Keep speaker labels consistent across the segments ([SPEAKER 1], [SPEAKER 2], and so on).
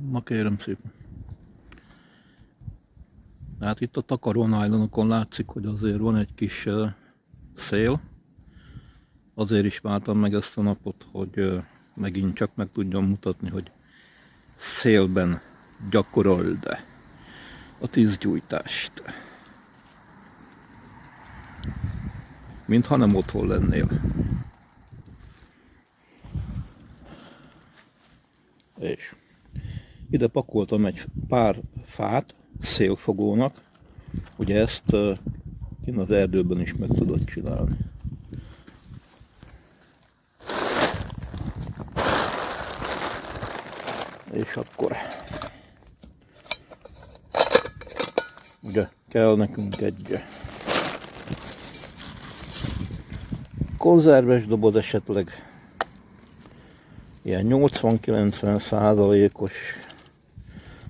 [SPEAKER 1] Na kérem szépen. Hát itt a takarónájlonokon látszik, hogy azért van egy kis szél. Azért is vártam meg ezt a napot, hogy megint csak meg tudjam mutatni, hogy szélben gyakorold a tűzgyújtást. Mintha nem otthon lennél. És ide pakoltam egy pár fát szélfogónak, ugye ezt kint az erdőben is meg tudod csinálni. És akkor ugye kell nekünk egy konzerves doboz, esetleg ilyen 80-90%-os,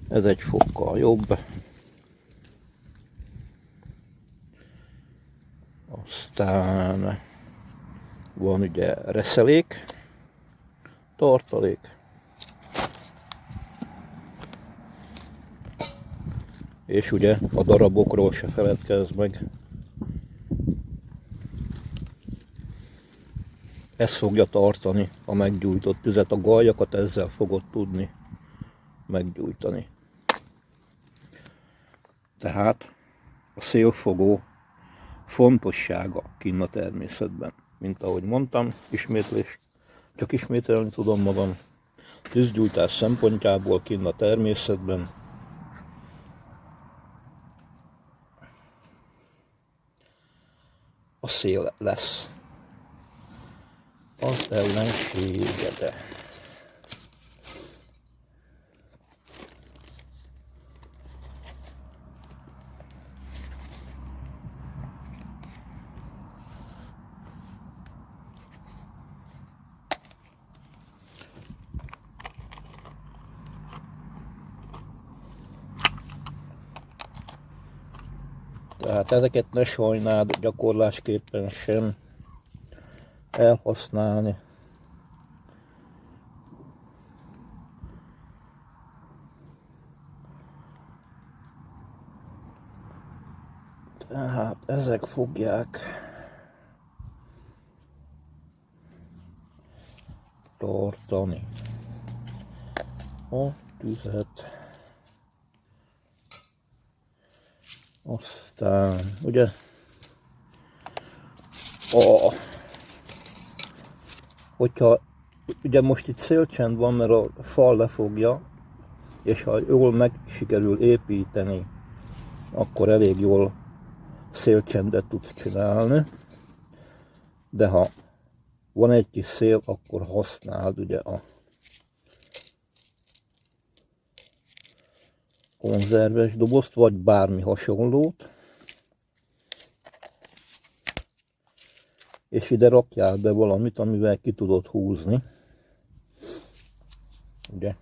[SPEAKER 1] ez egy fokkal jobb. Aztán van ugye reszelék, tartalék, és ugye a darabokról se feledkezz meg. Ez fogja tartani a meggyújtott tüzet, a galjakat ezzel fogod tudni meggyújtani. Tehát a szélfogó fontossága kinn a természetben. Mint ahogy mondtam, csak ismételni tudom magam, tűzgyújtás szempontjából kinn a természetben a szél lesz az ellenségede. Tehát ezeket ne sajnáld gyakorlásképpen sem elhasználni. Tehát ezek fogják tartani a tüzet. Aztán ugye hogyha ugye most itt szélcsend van, mert a fal lefogja, és ha jól meg sikerül építeni, akkor elég jól szélcsendet tudsz csinálni. De ha van egy kis szél, akkor használd ugye a konzerves dobozt, vagy bármi hasonlót, és ide rakjál be valamit, amivel ki tudod húzni. Ugye,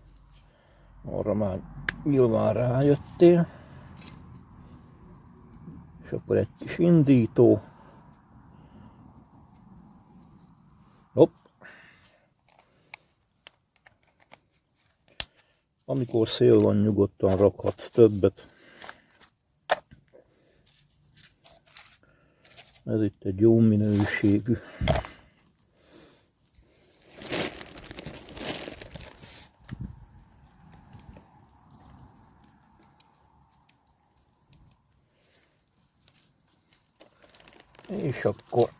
[SPEAKER 1] arra már nyilván rájöttél. És akkor egy kis indító. Hopp. Amikor szél van, nyugodtan rakhatsz többet. Ez itt egy jó minőségű. És akkor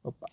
[SPEAKER 1] hoppá.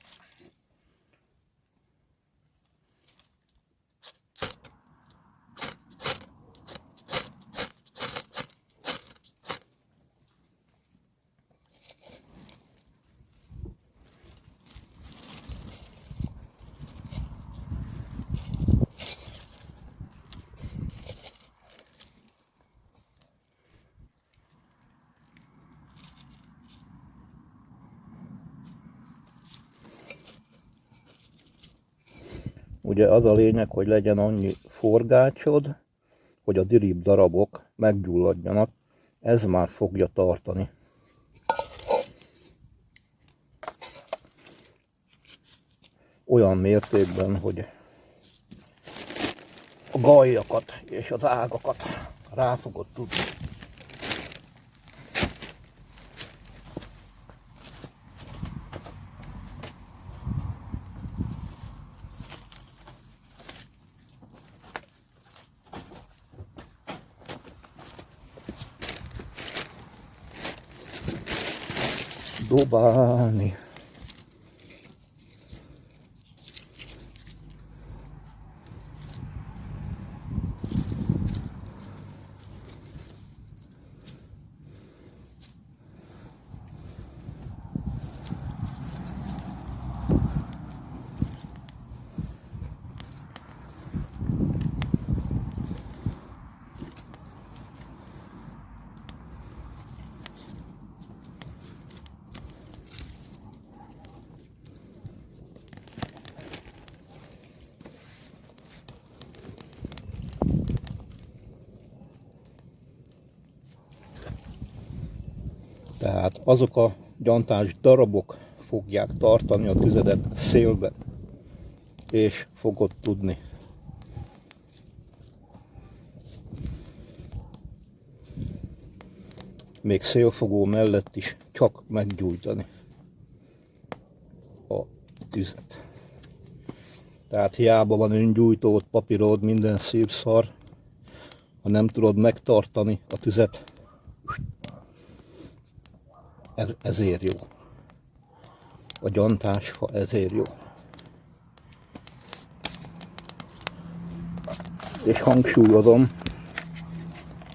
[SPEAKER 1] Ugye az a lényeg, hogy legyen annyi forgácsod, hogy a diribb darabok meggyulladjanak, ez már fogja tartani. olyan mértékben, hogy a gajjakat és az ágakat rá fogod tudni. Dobálni. Tehát azok a gyantás darabok fogják tartani a tüzedet szélben, és fogod tudni még szélfogó mellett is csak meggyújtani a tüzet. Tehát hiába van öngyújtód, papírod, minden szép szar, ha nem tudod megtartani a tüzet, ezért jó. A gyantásfa ezért jó. És hangsúlyozom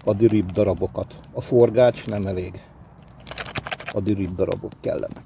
[SPEAKER 1] a dirib darabokat. A forgács nem elég. A dirib darabok kellenek.